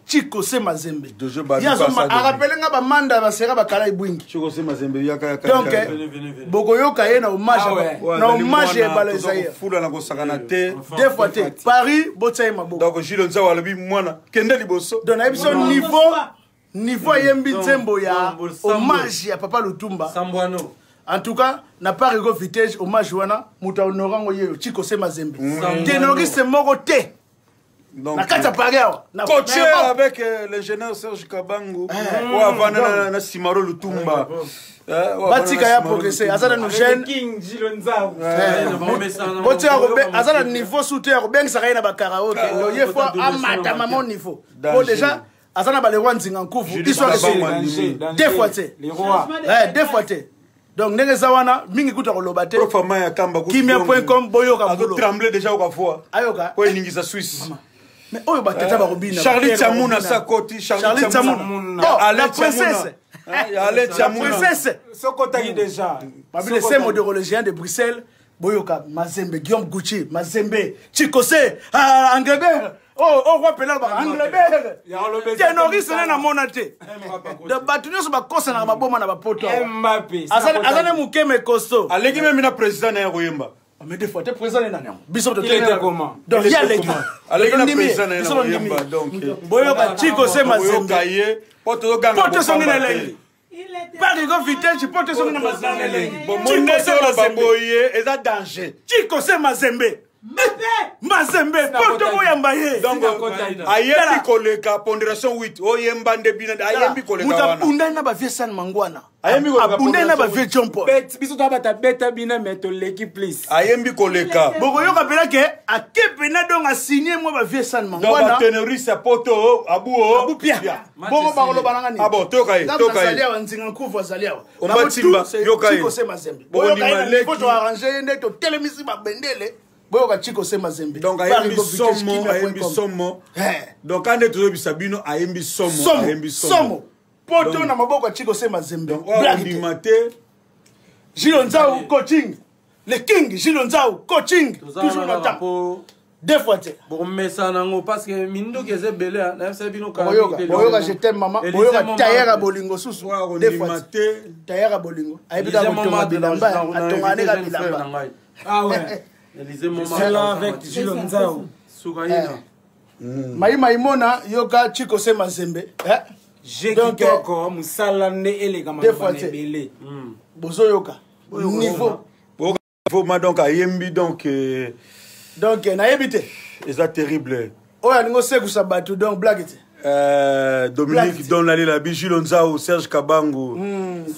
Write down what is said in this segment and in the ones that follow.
Chico Se Mazembe. A rappelé nga ba manda ba sera ba kala ibwingi. Chico Se Mazembe yaka. Donc bokoyoka ye na hommage ya balazaïa. Fula na ko sakana te. Deux fois te. Paris botsaye maboko. Donc Gilles Nzawa alobi mwana kende liboso. Donc na biso niveau yembi nzembo ya hommage ya Papa Lutumba. Sambwano. En tout cas, n'a pas régo vitesse hommage wana muta honorant yeo Chico Se Mazembe. Ténoriste moko te. Donc coaché avec l'ingénieur Serge Kabango ou avant na Simaro Lutumba. Batika ya progresser, azana nous jeune King Gilonzao. Azana niveau soutien ben ça na ba karaoke. Yo fois amata maman niveau. Bon déjà azana ba le wanzinga nkuvu histoire de deux fois té. Les rois. Deux fois té. Donc ndenge zawana mingi kuta koloba te. Profama ya kamba ku. Kimia.com boyoka ngolo. Trembler déjà au fois. Ayoka. Ko ningisa Suisse. Mais oh batata ba robina. Charlie Tchamouna sa koti, Charlie Tchamouna. La princesse. Allez Tchamouna. La princesse. Sokota déjà. Babile c'est modérologien de Bruxelles. Boyoka Mazembe Guillaume Gucci, Mazembe Chico Se, Anglebert. Oh roi pénal ba Anglebert. Ténoriste na monate. De batunyo so ba kosa na ba boma na ba poto. Mbappé. Azana mukeme costo. Aleki même na président na Royemba. Mais des fois, tu es président de l'année. Bishop de il était comment? Donc, il y a les gars. Allez, il est président de l'année. Donc, Boyoka Chico Se Mazembe. Porte son inélègue. Pas de go vitesse, porte son inélègue. Chico Se Mazembe. Et ça danger. Chico Se Mazembe. Mazembe, porte Boyamba. Donc, ayembi koleka, pondération 8. Oyemba ndebina, ayembi koleka wana. Mutapunda na ba vie san mangwana. Ayembi koleka. Abunda na ba vie jompo. Biso to bata beta bina meto leki please. Ayembi koleka. Bokoyoka pela ke akepe na donc a signé moi ba vie san mangwana. Donc ténoriste poto abu pia. Bongo ba koloba nanga ni. Ah bon, toka ye. Zalia wanzinga nkufu zalia. Ombatimba yoka ye. Chico Se Mazembe. Boyoka ye faut arranger ndeko telemisi ba bendele. Boyoka Chico Se Mazembe. Donc ayembi somo. Donc ande tozo bisabino ayembi somo. Poto na maboko Chico Se Mazembe. Blague maté. Gilonzao coaching. Le King Gilonzao coaching. Toujours na temps. Deux fois té. Bon messa nango parce que mindo keze belé na sabino ka. Boyoka je t'aime maman. Boyoka tayera bolingo susu. Deux fois té. Tayera bolingo. Ayebita ko bilamba. Atongane ka bilamba. Ah ouais. C'est là avec Gilonzao. Sougaïna. Maïmona, Yoka Chico Se Mazembe. J'ai quitté encore Moussala ne élégant. Deux fois té. Bozo Yoka. Niveau. Donc ayembi donc. Donc na yebité. C'est terrible. Oya ningo seku sabatu donc blague té. Dominique Dom Lali la Gilonzao, Serge Kabango,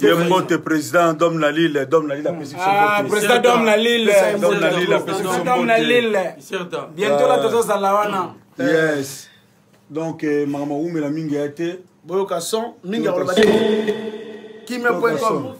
Yembote président Dom Lali la précision. Ah, président Dom Lali la précision. Dom Lali. Bientôt la tozo zalawana. Yes. Donc maman Oumé la mingi a été Boyoka son mingi a été Kimia.com.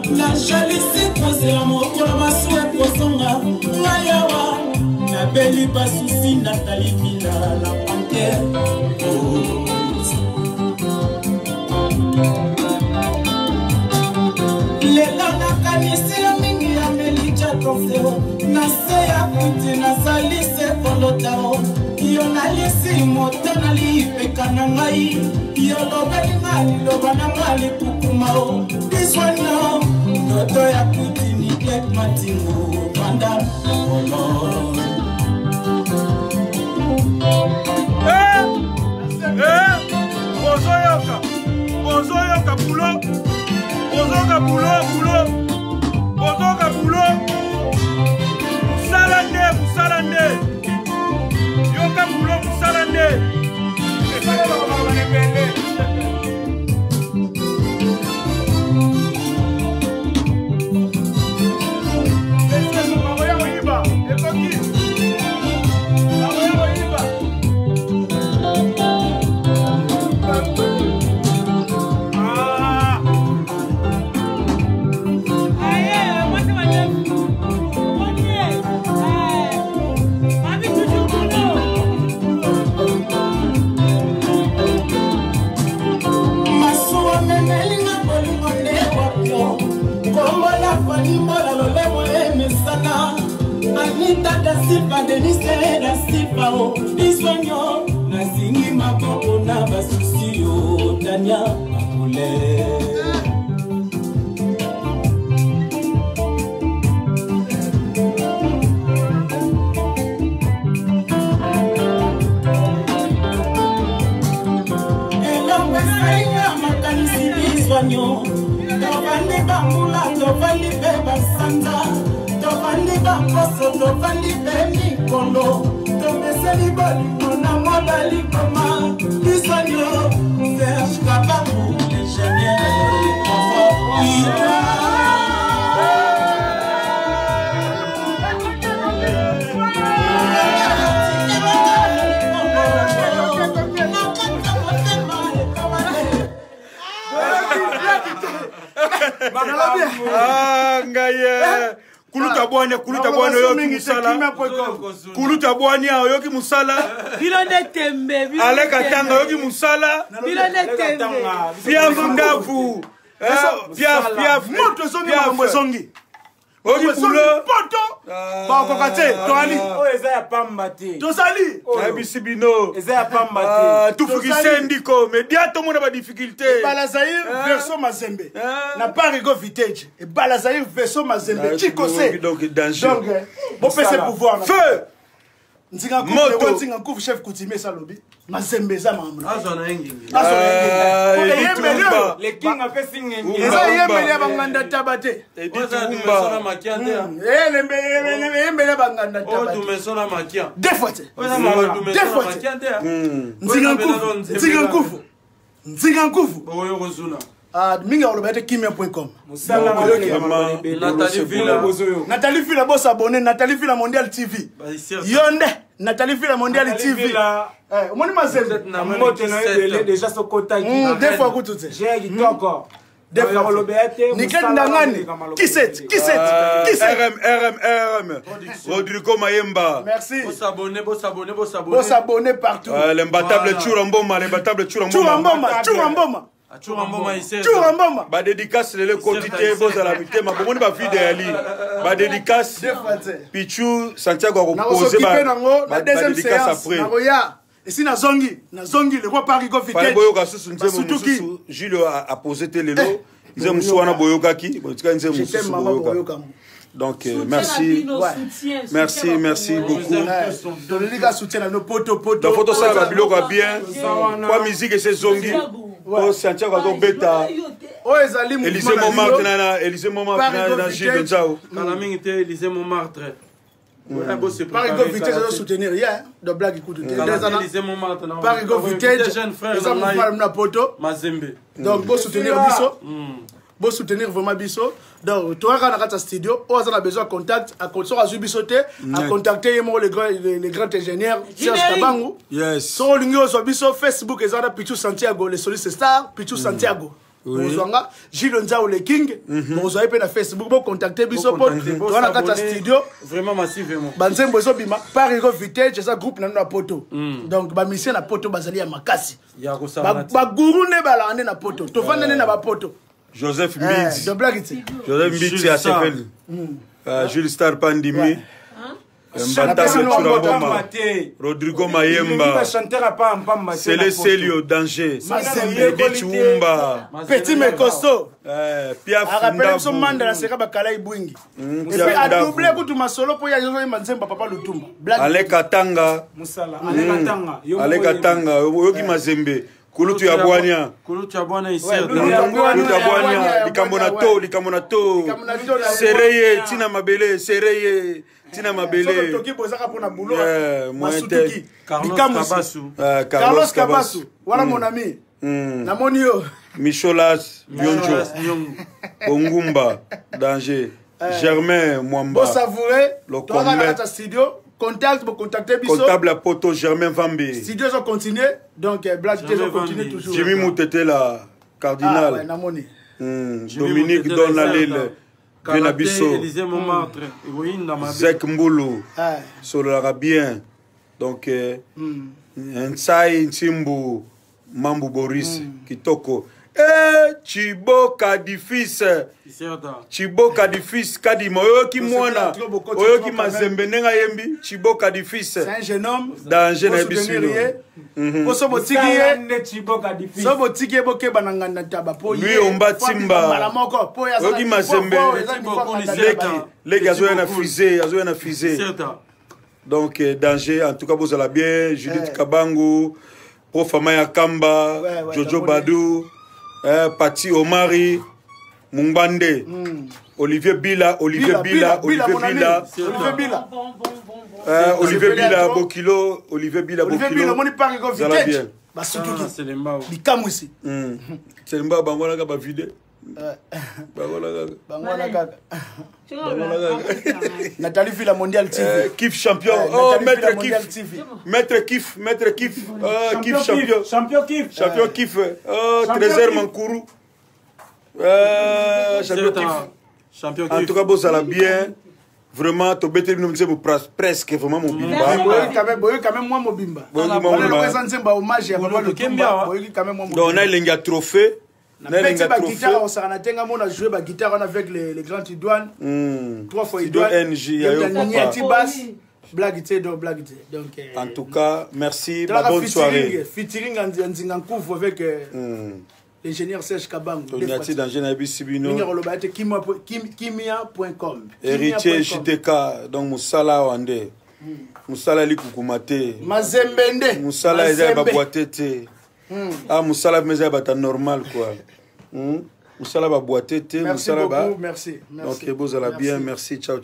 La jalousie pose la mort pour la masu ekozonga ngayawa nabeli basusi Nathalie Villa la panthère lelo nakanisi yo mingi ya Melicha Tofeo nase ya kuti nazali se kolotao yo nalisi moto nalipeka na ngai yo lobeli nga liloba na nga lipukuma this one now noto ya kuti ni Black Matingo banda bozoyoka bulo bozoka bulo musala nde yoka bulo musala nde Anita da Silva, Denise da Silva, oh, Bisonyo, Nazingi Mako, Naba Susio, Tanya, Apule. Tovani bambula, tovani beba sanda, tovani bamboso, tovani bemi kondo, toveseli boli kona modali koma, bisonyo, Serge Kabangu, l'ingénieur, ngaye kuluta bwana yoki musala kuluta bwana yoki musala bilonde tembe aleka tanga yoki musala bilonde tembe piaf ndavu piaf moto zongi mambo zongi oki bulo poto ba kokate toali o eza ya pamba te tosali bisibino eza ya pamba te tufukisendiko media to mona ba difficulté Balazaïr verso Mazembe na Parigo Vintage et Balazaïr verso Mazembe Chikose donc danger donc bon pèse pouvoir feu nzinga kufu nzinga kufu chef coutumier salobi Mazembe za mamuna azona engenge Editumba le king a fait singenge eza yemele ya banganda tabate Editumba makia te yemele banganda o tabate tumesona makia deux fois makia te nzinga kufu oyo kozuna minga oloba ete kimia.com Nathalie Villa boss abonné Nathalie Villa Mondial TV yonde Nathalie Villa Mondial TV omoni Mazembe na moto na yele déjà sokota deux fois kutute j'ai dit encore deux fois Niket Ndangani Kiset RM Rodrigo Mayemba merci Bo s'abonner partout l'imbattable Churamboma Churamboma ba dédicace le quotidien boza la mitema bomoni ba fidèle ba dédicace Pichu Santiago a proposé ba deuxième séance naroya ici na zongi le roi Parigo Vintage boyoka susu nzemo Jules a posé lelo nzemo swana boyoka ki botika nzemo susu boyoka. Donc merci beaucoup. Donnez-les soutien à nos potos. La photo ça va bien. Quoi musique et c'est zongi. Oh Santiago do beta. Oh ezali Élysée Montmartre na Gilles Nzao. Kana mingi te Élysée Montmartre. Parigo Vintage doit soutenir hier de blague écoute Élysée Montmartre. Parigo Vintage les hommes na poto Mazembe. Donc pour soutenir biso. Pour soutenir vraiment biso. Donc toi quand on a studio, on a besoin de contact à contacter les grands ingénieurs Serge Kabangu. Yes. Sur l'union sur biso Facebook et Zara Pichu Santiago les solistes stars Pichu Santiago. bozwanga Gilles Nzao le King bozwa pe na Facebook bo contacter biso po to na kata studio vraiment massivement banzembo zo bima par ego vintage ça groupe na poto donc ba mission na poto bazali ya makasi ba guru ne balande na poto to vanda ne na ba poto Joseph Mbitsi de blague ici Joseph Mbitsi à Sefel Jules Star Pandimi Rodrigo Mayemba Sele Celio Danger Edith Wumba Petit Mekoso Pia Funda Manda na seka bakala ibwingi et puis a doublé kutu masolo po ya yozo manzemba papa Lutumba Aleka Tanga Musala Aleka Tanga Yogi Mazembe Kulutu ya Bwania ici Kulutu ya Bwania likambo na to Sereye Tina Mabele Sereye Tina Mabele Carlos Kabasu voilà mon ami namoni yo Micholas Bionjo Ongumba Danger Germain Mwamba bo savourer le studio contact pour contacter biso comptable à poto Germain Vambi studio sont continuer donc Black Télé continue toujours Jimmy Moutete la cardinal namoni Dominique Donalil Benabiso Zek Mbulu Solara bien donc Nsai Nsimbu Mambu Boris Kitoko Chiboka difficile Chiboka difficile Kadi Moyoki Mwana Oyoki Mazembe Nenga Yembi Chiboka difficile c'est un jeune homme danger na bisilo Poso botikiye Chiboka difficile so botikiye boke banangana taba po lui omba timba Oyoki Mazembe Legi azoya na fusée donc danger en tout cas vous allez bien Judith Kabangu Prof Amaya Kamba Jojo Badou Pati Omari Mumbande Olivier Bila Bokilo moni par go vintage basutuki bikamu ici c'est mba bangola ka ba vide bangola kaka Nathalie Villa Mondial TV Kif champion maître Kif champion Kif Trésor Mankourou champion Kif en tout cas vous allez bien vraiment to bete nous nous presque vraiment mobimba quand même moi mobimba hommage à Papa Lutumba donc on a un trophée on a joué la guitare avec les grands Idouane 3 fois Idouane blague donc en tout cas merci bonne soirée featuring avec l'ingénieur Serge Kabangu kimia.com héritier JTK donc Moussala Wande Moussala likukumate Mazembende Moussala eza ba boitete Moussala meza bata normal quoi Moussala ba boitete Moussala ba merci donc vous allez bien merci ciao